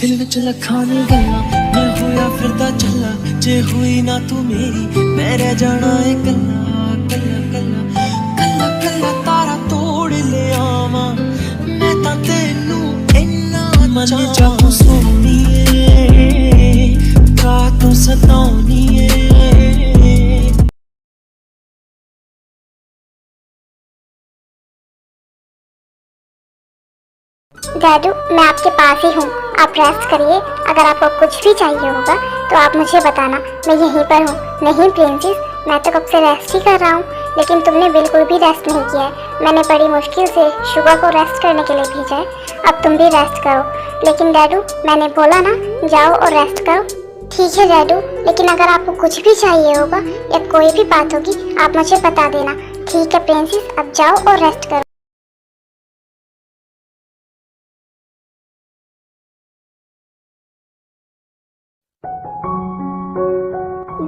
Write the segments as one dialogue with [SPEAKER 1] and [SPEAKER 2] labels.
[SPEAKER 1] दिल विच लखां दी गल्लां मैं होया फिरदा चला जे हुई ना तू मेरी मैं रह जाना है कल्ला कल्ला कल्ला कल्ला कल्ला तारा तोड़ ले आवां मैं तां तैनू इन्ना मन चाहूं सोहणीए का तू सताउणीए।
[SPEAKER 2] डैडू मैं आपके पास ही हूँ, आप रेस्ट करिए। अगर आपको कुछ भी चाहिए होगा तो आप मुझे बताना, मैं यहीं पर हूँ। नहीं प्रिंसेस, मैं तो कब से रेस्ट ही कर रहा हूँ, लेकिन तुमने बिल्कुल भी रेस्ट नहीं किया है। मैंने बड़ी मुश्किल से शुगा को रेस्ट करने के लिए भेजा है, अब तुम भी रेस्ट करो। लेकिन डैडू मैंने बोला ना, जाओ और रेस्ट करो। ठीक है डैडू, लेकिन अगर आपको कुछ भी चाहिए होगा या कोई भी बात होगी आप मुझे बता देना। ठीक है प्रिंसेस, अब जाओ और रेस्ट करो।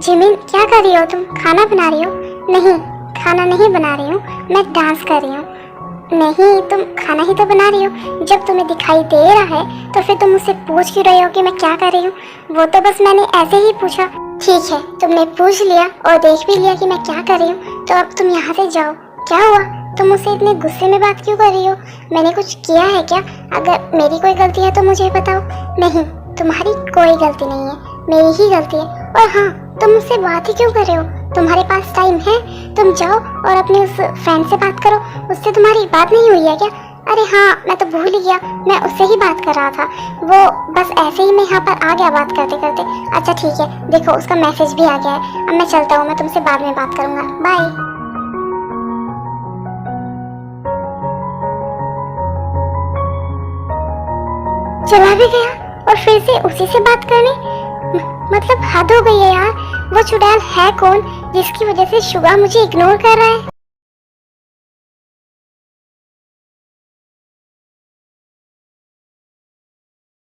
[SPEAKER 2] जिमिन क्या कर रही हो तुम? खाना बना रही हो? नहीं, खाना नहीं बना रही हूँ, मैं डांस कर रही हूँ। नहीं, तुम खाना ही तो बना रही हो। जब तुम्हें दिखाई दे रहा है तो फिर तुम मुझसे पूछ क्यों रही हो कि मैं क्या कर रही हूँ? वो तो बस मैंने ऐसे ही पूछा। ठीक है, तुमने पूछ लिया और देख भी लिया कि मैं क्या कर रही हूँ, तो अब तुम यहाँ से जाओ। क्या हुआ? तुम मुझसे इतने गुस्से में बात क्यों कर रही हो? मैंने कुछ किया है क्या? अगर मेरी कोई गलती है तो मुझे बताओ। नहीं, तुम्हारी कोई गलती नहीं है, मेरी ही गलती है। और हाँ, तुम मुझसे बात ही क्यों कर रहे हो? तुम्हारे पास टाइम है? तुम जाओ और अपने उस फ्रेंड से बात करो। उससे तुम्हारी बात नहीं हुई है क्या? अरे हाँ, मैं तो भूल ही गया, मैं उससे ही बात कर रहा था। वो बस ऐसे ही मैं यहाँ पर आ गया बात करते करते। अच्छा ठीक है, देखो उसका मैसेज भी आ गया है। अब मैं चलता हूँ, मैं तुमसे बाद में बात करूँगा। बाय। चला भी गया और फिर से उसी से बात करनी, मतलब हद हो गई है यार। वो चुड़ैल है कौन जिसकी वजह से शुगा मुझे इग्नोर कर रहा है?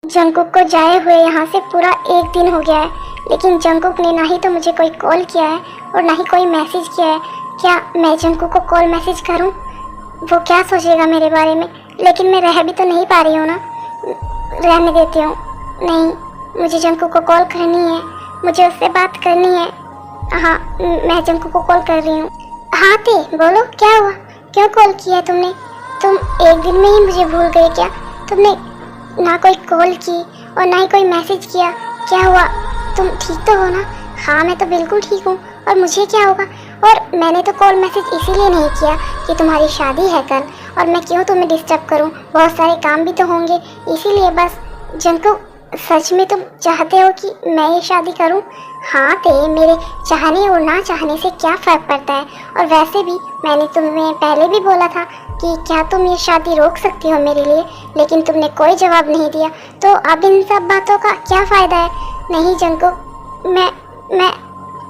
[SPEAKER 2] जंगकुक को जाए हुए यहाँ से पूरा 1 दिन हो गया है, लेकिन जंगकुक ने ना ही तो मुझे कोई कॉल किया है और ना ही कोई मैसेज किया है। क्या मैं जंगकुक को कॉल मैसेज करूँ? वो क्या सोचेगा मेरे बारे में? लेकिन मैं रह भी तो नहीं पा रही हूँ ना, रहने देती हूँ। नहीं, मुझे जंगकुक को कॉल करनी है, मुझे उससे बात करनी है। हाँ, मैं जंगकुक को कॉल कर रही हूँ। हाँ ते, बोलो क्या हुआ? क्यों कॉल किया तुमने? तुम 1 दिन में ही मुझे भूल गए क्या? तुमने ना कोई कॉल की और ना ही कोई मैसेज किया। क्या हुआ? तुम ठीक तो हो ना? हाँ मैं तो बिल्कुल ठीक हूँ, और मुझे क्या होगा? और मैंने तो कॉल मैसेज इसीलिए नहीं किया कि तुम्हारी शादी है कल, और मैं क्यों तुम्हें डिस्टर्ब करूँ, बहुत सारे काम भी तो होंगे, इसीलिए बस। जंगकुक, सच में तुम चाहते हो कि मैं ये शादी करूं? हाँ ते, मेरे चाहने और ना चाहने से क्या फ़र्क पड़ता है? और वैसे भी मैंने तुम्हें पहले भी बोला था कि क्या तुम ये शादी रोक सकती हो मेरे लिए, लेकिन तुमने कोई जवाब नहीं दिया। तो अब इन सब बातों का क्या फ़ायदा है? नहीं जंगकुक, मैं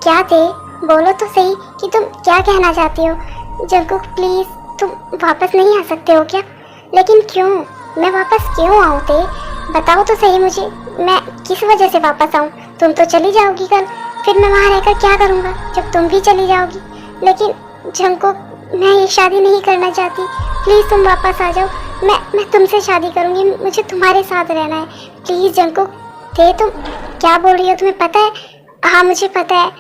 [SPEAKER 2] क्या ते, बोलो तो सही कि तुम क्या कहना चाहती हो। जंगकुक प्लीज़, तुम वापस नहीं आ सकते हो क्या? लेकिन क्यों? मैं वापस क्यों आऊँ ते? बताओ तो सही मुझे, मैं किस वजह से वापस आऊँ? तुम तो चली जाओगी कल, फिर मैं वहाँ रहकर क्या करूँगा जब तुम भी चली जाओगी? लेकिन जंगकुक, मैं ये शादी नहीं करना चाहती, प्लीज़ तुम वापस आ जाओ। मैं तुमसे शादी करूँगी, मुझे तुम्हारे साथ रहना है, प्लीज़ जंगकुक। ते, तुम क्या बोल रही हो? तुम्हें पता है? हाँ मुझे पता है,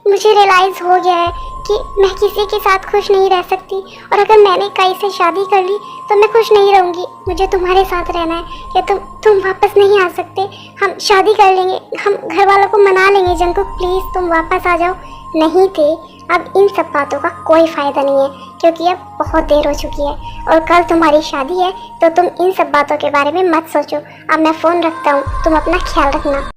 [SPEAKER 2] मुझे रियलाइज़ हो गया है कि मैं किसी के साथ खुश नहीं रह सकती, और अगर मैंने कई से शादी कर ली तो मैं खुश नहीं रहूँगी। मुझे तुम्हारे साथ रहना है, या तुम वापस नहीं आ सकते? हम शादी कर लेंगे, हम घर वालों को मना लेंगे। जंगकुक प्लीज़ तुम वापस आ जाओ। नहीं थे, अब इन सब बातों का कोई फ़ायदा नहीं है, क्योंकि अब बहुत देर हो चुकी है और कल तुम्हारी शादी है, तो तुम इन सब बातों के बारे में मत सोचो। अब मैं फ़ोन रखता हूँ, तुम अपना ख्याल रखना।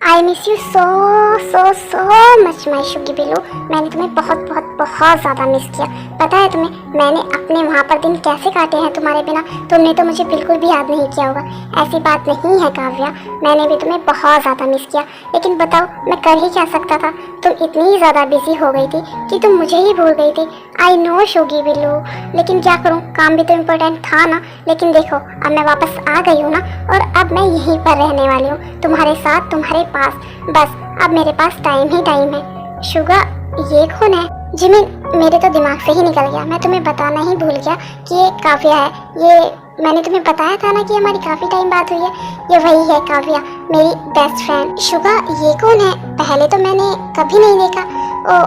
[SPEAKER 2] I miss you so much my शुगी बिल्लू। मैंने तुम्हें बहुत बहुत बहुत ज़्यादा मिस किया। पता है तुम्हें, मैंने अपने वहाँ पर दिन कैसे काटे हैं तुम्हारे बिना? तुमने तो मुझे बिल्कुल भी याद नहीं किया होगा। ऐसी बात नहीं है काव्या, मैंने भी तुम्हें बहुत ज़्यादा मिस किया, लेकिन बताओ मैं कर ही क्या सकता था? तुम इतनी ज़्यादा बिजी हो गई थी कि तुम मुझे ही भूल गई थी। आई नो शुगी बिल्लू, लेकिन क्या करूँ, काम भी तो इम्पोर्टेंट था ना। लेकिन देखो, अब मैं वापस आ गई हूँ ना, और अब मैं यहीं पर रहने वाली हूँ, तुम्हारे साथ, तुम्हारे पास। बस अब मेरे पास टाइम ही टाइम है। शुगा, ये कौन है? जिमिन, मेरे तो दिमाग से ही निकल गया, मैं तुम्हें बताना ही भूल गया कि ये काव्या है। ये मैंने तुम्हें बताया था ना कि हमारी काफ़ी टाइम बात हुई है। ये वही है काव्या, मेरी बेस्ट फ्रेंड। शुगा, ये कौन है? पहले तो मैंने कभी नहीं देखा। ओ,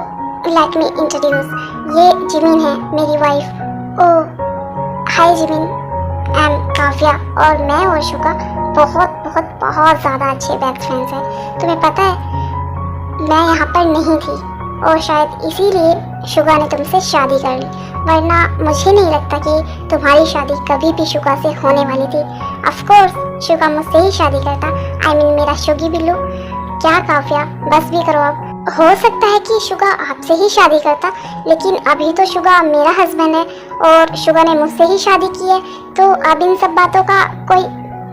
[SPEAKER 2] लेट मी इंट्रोड्यूस, ये जिमिन है, मेरी wife. Oh hi Jimin, I am Kavya, और मैं और शुगा बहुत बहुत बहुत ज़्यादा अच्छे बेस्ट फ्रेंड्स हैं। तुम्हें पता है, मैं यहाँ पर नहीं थी और शायद इसीलिए शुगा ने तुमसे शादी कर ली, वरना मुझे नहीं लगता कि तुम्हारी शादी कभी भी शुगा से होने वाली थी। ऑफ कोर्स शुगा मुझसे ही शादी करता, आई मीन मेरा शुगी बिल्लू। क्या काव्या, बस भी करो अब। हो सकता है कि शुगा आपसे ही शादी करता, लेकिन अभी तो शुगा मेरा हस्बैंड है और शुगा ने मुझसे ही शादी की है, तो अब इन सब बातों का कोई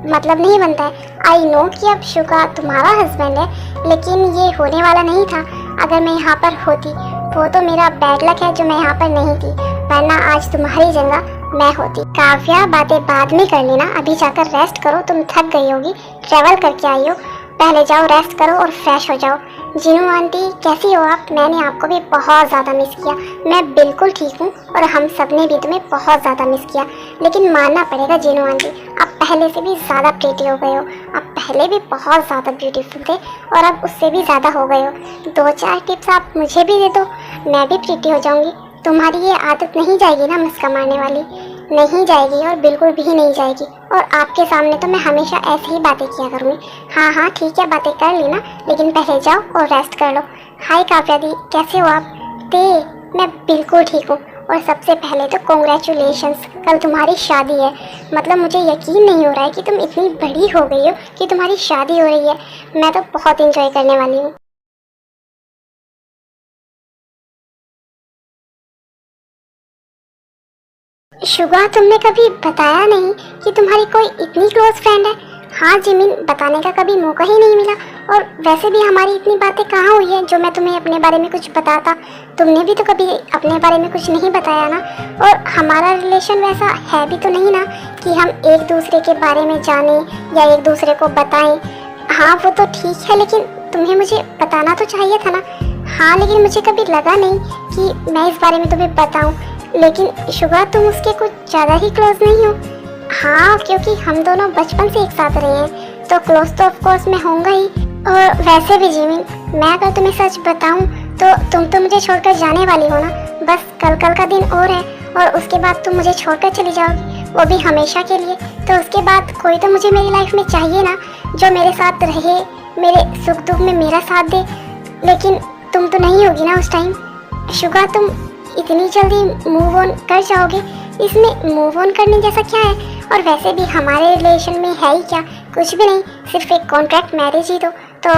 [SPEAKER 2] मतलब नहीं बनता है। आई नो कि अब शुगा तुम्हारा हस्बैंड है, लेकिन ये होने वाला नहीं था अगर मैं यहाँ पर होती। वो तो मेरा बैड लक है जो मैं यहाँ पर नहीं थी, वरना आज तुम्हारी जगह मैं होती। काव्या, बातें बाद में कर लेना, अभी जाकर रेस्ट करो, तुम थक गई होगी, ट्रैवल करके आई हो। पहले जाओ रेस्ट करो और फ्रेश हो जाओ। जीनू आंटी, कैसी हो आप? मैंने आपको भी बहुत ज़्यादा मिस किया। मैं बिल्कुल ठीक हूँ और हम सब ने भी तुम्हें बहुत ज़्यादा मिस किया, लेकिन मानना पड़ेगा जीनू आंटी, आप पहले से भी ज़्यादा प्रीटी हो गए हो। आप पहले भी बहुत ज़्यादा ब्यूटीफुल थे और अब उससे भी ज़्यादा हो गए हो। 2-4 टिप्स आप मुझे भी दे दो, मैं भी प्रीटी हो जाऊँगी। तुम्हारी ये आदत नहीं जाएगी ना मुस्का मारने वाली? नहीं जाएगी और बिल्कुल भी नहीं जाएगी। और आपके सामने तो मैं हमेशा ऐसी ही बातें किया करूँगी। हाँ हाँ ठीक है, बातें कर लेना, लेकिन पहले जाओ और रेस्ट कर लो। हाय काव्या दी, कैसे हो आप? मैं बिल्कुल ठीक हूँ। और सबसे पहले तो कॉन्ग्रेचुलेशंस, कल तुम्हारी शादी है। मतलब मुझे यकीन नहीं हो रहा है कि तुम इतनी बड़ी हो गई हो कि तुम्हारी शादी हो रही है। मैं तो बहुत इंजॉय करने वाली हूँ। शुगा, तुमने कभी बताया नहीं कि तुम्हारी कोई इतनी क्लोज फ्रेंड है। हाँ जिमिन, बताने का कभी मौका ही नहीं मिला। और वैसे भी हमारी इतनी बातें कहाँ हुई है जो मैं तुम्हें अपने बारे में कुछ बताता। तुमने भी तो कभी अपने बारे में कुछ नहीं बताया ना। और हमारा रिलेशन वैसा है भी तो नहीं ना कि हम एक दूसरे के बारे में जाने या एक दूसरे को बताएं। हाँ वो तो ठीक है, लेकिन तुम्हें मुझे बताना तो चाहिए था ना। हाँ, लेकिन मुझे कभी लगा नहीं कि मैं इस बारे में तुम्हें बताऊं। लेकिन शुगा, तुम उसके कुछ ज़्यादा ही क्लोज नहीं हो। हाँ, क्योंकि हम दोनों बचपन से एक साथ रहे हैं, तो क्लोज तो ऑफ कोर्स मैं होऊंगा ही। और वैसे भी जिमिन, मैं अगर तुम्हें सच बताऊं तो तुम तो मुझे छोड़कर जाने वाली हो ना। बस कल का दिन और है और उसके बाद तुम मुझे छोड़कर चली जाओगी, वो भी हमेशा के लिए। तो उसके बाद कोई तो मुझे मेरी लाइफ में चाहिए ना, जो मेरे साथ रहे, मेरे सुख दुख में मेरा साथ दे। लेकिन तुम तो नहीं होगी ना उस टाइम। शुगा, तुम इतनी जल्दी मूव ऑन कर जाओगे, इसमें मूव ऑन करने जैसा क्या है? और वैसे भी हमारे रिलेशन में है ही क्या, कुछ भी नहीं, सिर्फ एक कॉन्ट्रैक्ट मैरिज ही तो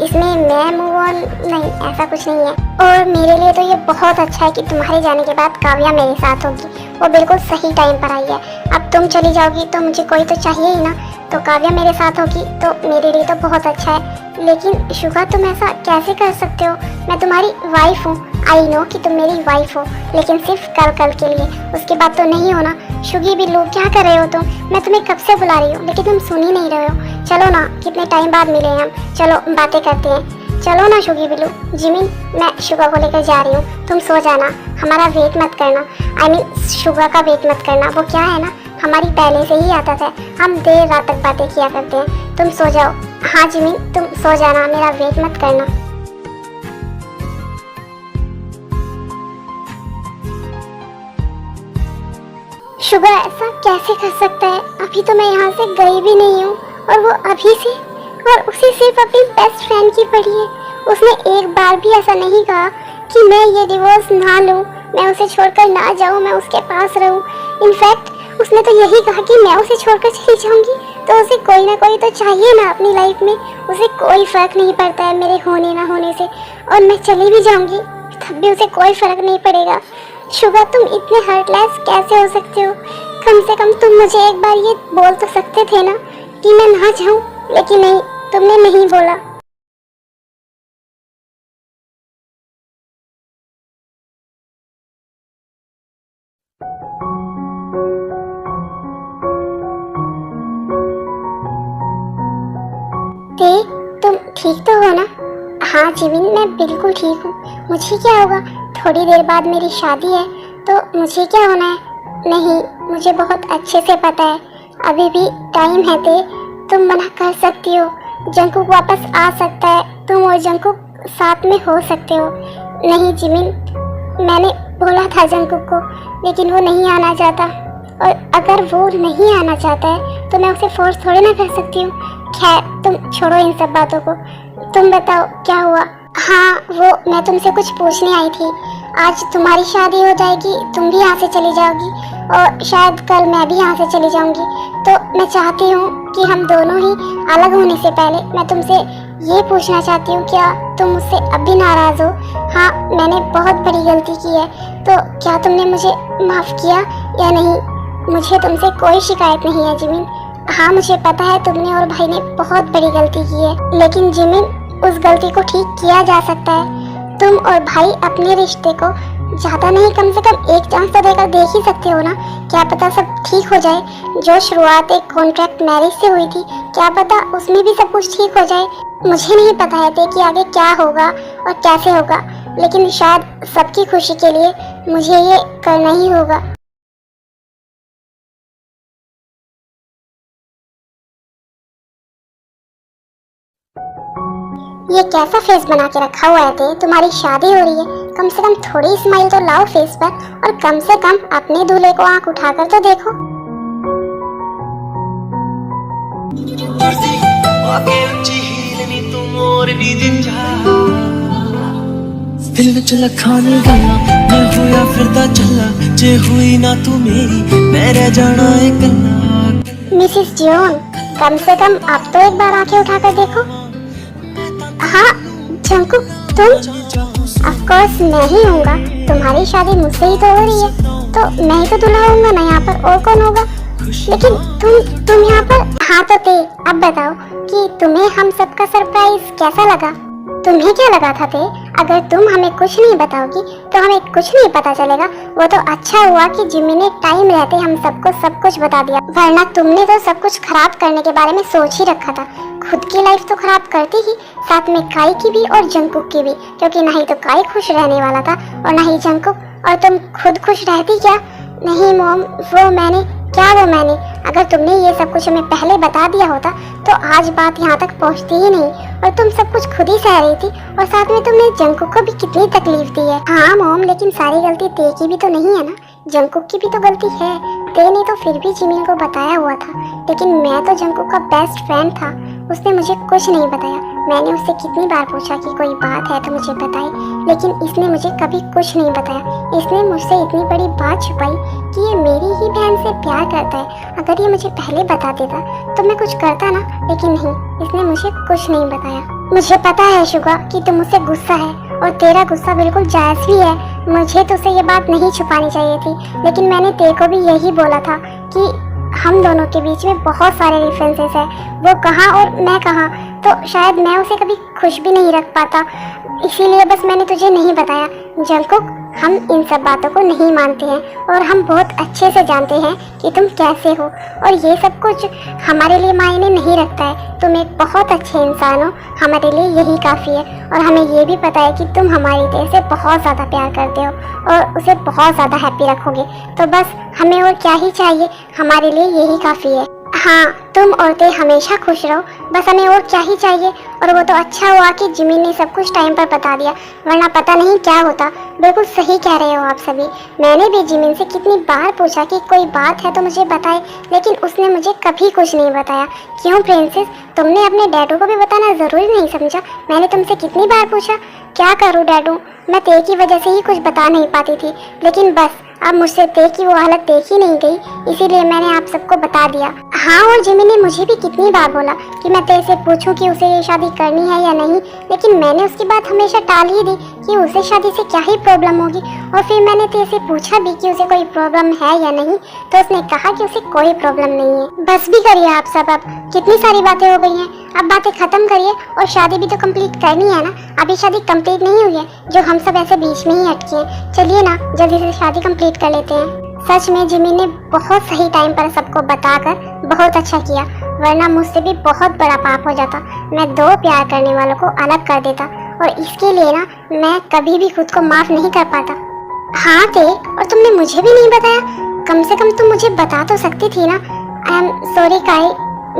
[SPEAKER 2] इसमें मैं मूव ऑन नहीं, ऐसा कुछ नहीं है। और मेरे लिए तो ये बहुत अच्छा है कि तुम्हारे जाने के बाद काव्या मेरे साथ होगी, वो बिल्कुल सही टाइम पर आई है। अब तुम चली जाओगी तो मुझे कोई तो चाहिए ही ना, तो काव्या मेरे साथ होगी तो मेरे लिए तो बहुत अच्छा है। लेकिन शुगा, तुम ऐसा कैसे कर सकते हो? मैं तुम्हारी वाइफ हूँ, आई नो कि तुम मेरी वाइफ हो, लेकिन सिर्फ कल के लिए, उसके बाद तो नहीं होना। शुगी बिल्लू, क्या कर रहे हो तुम? मैं तुम्हें कब से बुला रही हूँ, लेकिन तुम सुन ही नहीं रहे हो। चलो ना, कितने टाइम बाद मिले हम, चलो बातें करते हैं। चलो ना शुगी बिल्लू। जिमिन, मैं शुगा को लेकर जा रही हूँ, तुम सो जाना, हमारा वेट मत करना। आई मीन शुगा का वेट मत करना। वो क्या है ना, हमारी पहले से ही आदत है, हम देर रात तक बातें किया करते हैं। तुम सो जाओ। हाँ जिमिन, तुम सो जाना, मेरा वेट मत करना। शुगा ऐसा कैसे कर सकता है? अभी तो मैं यहाँ से गई भी नहीं हूँ और वो अभी से, और उसे सिर्फ अपनी बेस्ट फ्रेंड की पड़ी है। उसने एक बार भी ऐसा नहीं कहा कि मैं ये डिवोर्स ना लूँ, मैं उसे छोड़कर ना जाऊँ, मैं उसके पास रहूँ। इनफैक्ट उसने तो यही कहा कि मैं उसे छोड़कर चली जाऊँगी, तो उसे कोई ना कोई तो चाहिए ना अपनी लाइफ में। उसे कोई फ़र्क नहीं पड़ता है मेरे होने ना होने से, और मैं चली भी जाऊँगी तब भी उसे कोई फ़र्क नहीं पड़ेगा। शुगा, तुम इतने हार्टलेस कैसे हो सकते हो? कम से कम तुम मुझे एक बार ये बोल तो सकते थे ना कि मैं ना जाऊँ, लेकिन नहीं, तुमने नहीं बोला। तुम ठीक तो हो ना? हाँ जिमिन, मैं बिल्कुल ठीक हूँ। मुझे क्या होगा? थोड़ी देर बाद मेरी शादी है तो मुझे क्या होना है? नहीं, मुझे बहुत अच्छे से पता है अभी भी टाइम है ते। तुम मना कर सकती हो, जंकुक वापस आ सकता है, तुम और जंकुक साथ में हो सकते हो। नहीं जिमिन, मैंने बोला था जंकुक को, लेकिन वो नहीं आना चाहता, और अगर वो नहीं आना चाहता है तो मैं उसे फोर्स थोड़ी ना कर सकती हूँ। खैर तुम छोड़ो इन सब बातों को, तुम बताओ क्या हुआ? हाँ वो मैं तुमसे कुछ पूछने आई थी। आज तुम्हारी शादी हो जाएगी, तुम भी यहाँ से चली जाओगी और शायद कल मैं भी यहाँ से चली जाऊंगी। तो मैं चाहती हूँ कि हम दोनों ही अलग होने से पहले मैं तुमसे ये पूछना चाहती हूँ, क्या तुम मुझसे अब भी नाराज़ हो? हाँ मैंने बहुत बड़ी गलती की है, तो क्या तुमने मुझे माफ़ किया या नहीं? मुझे तुमसे कोई शिकायत नहीं है जिमिन। हाँ मुझे पता है तुमने और भाई ने बहुत बड़ी गलती की है, लेकिन जिमिन उस गलती को ठीक किया जा सकता है। तुम और भाई अपने रिश्ते को ज़्यादा नहीं कम से कम एक चांस तो देकर देख ही सकते हो ना। क्या पता सब ठीक हो जाए। जो शुरुआत एक कॉन्ट्रैक्ट मैरिज से हुई थी, क्या पता उसमें भी सब कुछ ठीक हो जाए। मुझे नहीं पता है कि आगे क्या होगा और कैसे होगा, लेकिन शायद सबकी खुशी के लिए मुझे ये करना ही होगा। ये कैसा फेस बना के रखा हुआ है ते? तुम्हारी शादी हो रही है, कम से कम थोड़ी स्माइल तो लाओ फेस पर, और कम से कम अपने दूल्हे को आंख उठाकर तो देखो।
[SPEAKER 1] दिल विच लखां नी गल्लां, मैं होया फिरदा चला, जे हुई ना तू मेरी मैं रह जाना है कल्ला।
[SPEAKER 2] मिसेस जियोन, कम से कम अब तो एक बार आंखें उठाकर देखो। हाँ जंकुक, तुम? ऑफ कोर्स मैं ही होऊंगा, तुम्हारी शादी मुझसे ही तो हो रही है, तो मैं ही तो दूल्हा होऊंगा ना यहाँ पर, और कौन होगा? लेकिन तुम यहाँ पर? हाँ तो ते, अब बताओ कि तुम्हें हम सबका सरप्राइज कैसा लगा? तुम्हें क्या लगा था ते? अगर तुम हमें कुछ नहीं बताओगी तो हमें कुछ नहीं पता चलेगा। वो तो अच्छा हुआ कि जिमी ने टाइम रहते हम सबको सब कुछ बता दिया, वरना तुमने तो सब कुछ खराब करने के बारे में सोच ही रखा था। खुद की लाइफ तो खराब करती ही, साथ में काई की भी और जंकुक की भी, क्योंकि ना ही तो काई खुश रहने वाला था और ना ही जंकुक, और तुम खुद खुश रहती क्या? नहीं मॉम, वो मैंने अगर तुमने ये सब कुछ हमें पहले बता दिया होता तो आज बात यहाँ तक पहुँचती ही नहीं, और तुम सब कुछ खुद ही सह रही थी, और साथ में तुमने जंकुक को भी कितनी तकलीफ दी है। हाँ मॉम, लेकिन सारी गलती ते की भी तो नहीं है ना, जंकुक की भी तो गलती है। ते ने तो फिर भी जिमिन को बताया हुआ था, लेकिन मैं तो जंकुक का बेस्ट फ्रेंड था, उसने मुझे कुछ नहीं बताया। मैंने उससे कितनी बार पूछा कि कोई बात है तो मुझे बताए, लेकिन इसने मुझे कभी कुछ नहीं बताया। इसने मुझसे इतनी बड़ी बात छुपाई कि ये मेरी ही बहन से प्यार करता है। अगर ये मुझे पहले बता देता तो मैं कुछ करता ना, लेकिन नहीं, इसने मुझे कुछ नहीं बताया। मुझे पता है शुगा कि तुम मुझसे गुस्सा है, और तेरा गुस्सा बिल्कुल जायज़ भी है। मुझे तो उसे ये बात नहीं छुपानी चाहिए थी, लेकिन मैंने तेरे को भी यही बोला था कि हम दोनों के बीच में बहुत सारे डिफरेंसेस है, वो कहाँ और मैं कहाँ, तो शायद मैं उसे कभी खुश भी नहीं रख पाता, इसीलिए बस मैंने तुझे नहीं बताया। जंकुक, हम इन सब बातों को नहीं मानते हैं, और हम बहुत अच्छे से जानते हैं कि तुम कैसे हो, और ये सब कुछ हमारे लिए मायने नहीं रखता है। तुम एक बहुत अच्छे इंसान हो, हमारे लिए यही काफ़ी है, और हमें ये भी पता है कि तुम हमारी देह से बहुत ज़्यादा प्यार करते हो और उसे बहुत ज़्यादा हैप्पी रखोगे, तो बस हमें और क्या ही चाहिए, हमारे लिए यही काफ़ी है। हाँ, तुम औरतें हमेशा खुश रहो, बस हमें और क्या ही चाहिए। और वो तो अच्छा हुआ कि जिमी ने सब कुछ टाइम पर बता दिया, वरना पता नहीं क्या होता। बिल्कुल सही कह रहे हो आप सभी। मैंने भी जिमिन से कितनी बार पूछा कि कोई बात है तो मुझे बताए, लेकिन उसने मुझे कभी कुछ नहीं बताया। क्यों प्रिंसेस, तुमने अपने डैडू को भी बताना ज़रूरी नहीं समझा? मैंने तुमसे कितनी बार पूछा। क्या करूँ डैडू, मैं ते की वजह से ही कुछ बता नहीं पाती थी, लेकिन बस अब मुझसे ते की वो हालत देखी नहीं गई, इसीलिए मैंने आप सबको बता दिया। हाँ, और जिमी ने मुझे भी कितनी बार बोला कि मैं ते से पूछूं कि उसे ये शादी करनी है या नहीं, लेकिन मैंने उसकी बात हमेशा टाल ही दी कि उसे शादी से क्या ही प्रॉब्लम होगी। और फिर मैंने ते से पूछा भी कि उसे कोई प्रॉब्लम है या नहीं, तो उसने कहा कि उसे कोई प्रॉब्लम नहीं है। बस भी करिए आप सब, अब कितनी सारी बातें हो गई हैं, अब बातें खत्म करिए, और शादी भी तो कंप्लीट करनी है ना। अभी शादी कंप्लीट नहीं हुई है, जो हम सब ऐसे बीच में ही अटके हैं। चलिए ना, जल्दी से शादी कंप्लीट कर लेते हैं। सच में जिमी ने बहुत सही टाइम पर सबको बताकर बहुत अच्छा किया, वरना मुझसे भी बहुत बड़ा पाप हो जाता। मैं दो प्यार करने वालों को अलग कर देता और इसके लिए ना मैं कभी भी खुद को माफ नहीं कर पाता। हाँ थे, और तुमने मुझे भी नहीं बताया। कम से कम तुम मुझे बता तो सकती थी ना। आई एम सॉरी काई,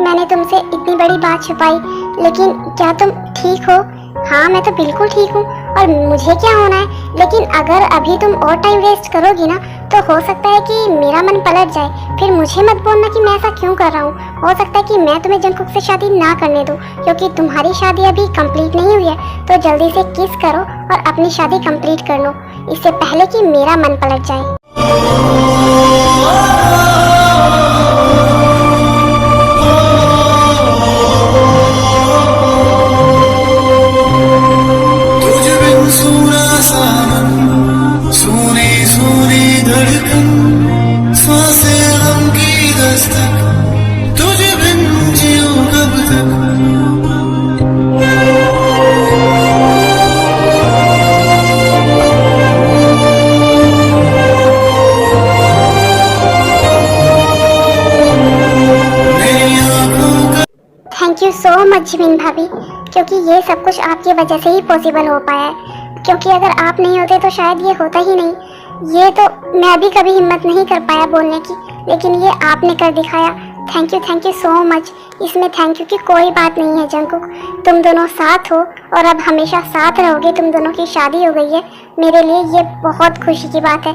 [SPEAKER 2] मैंने तुमसे इतनी बड़ी बात छुपाई। लेकिन क्या तुम ठीक हो? हाँ मैं तो बिल्कुल ठीक हूँ, और मुझे क्या होना है। लेकिन अगर अभी तुम और टाइम वेस्ट करोगी ना तो हो सकता है कि मेरा मन पलट जाए। फिर मुझे मत बोलना कि मैं ऐसा क्यों कर रहा हूँ। हो सकता है कि मैं तुम्हें जंगकुक से शादी ना करने दूँ, क्योंकि तुम्हारी शादी अभी कंप्लीट नहीं हुई है। तो जल्दी से किस करो और अपनी शादी कंप्लीट कर लो, इससे पहले कि मेरा मन पलट जाए।
[SPEAKER 1] तुझ बिन सूना सा मन, सूनी सूनी धड़कन, सांसें गम की दस्तक, तुझ बिन जियूं कब तक। मेरी आँखों का
[SPEAKER 2] thank you so much Jimin भाभी, क्योंकि ये सब कुछ आपकी वजह से ही पॉसिबल हो पाया है। क्योंकि अगर आप नहीं होते तो शायद ये होता ही नहीं। ये तो मैं भी कभी हिम्मत नहीं कर पाया बोलने की, लेकिन ये आपने कर दिखाया। Thank you so much. इसमें थैंक यू की कोई बात नहीं है जंगकुक। तुम दोनों साथ हो और अब हमेशा साथ रहोगे। तुम दोनों की शादी हो गई है, मेरे लिए ये बहुत खुशी की बात है।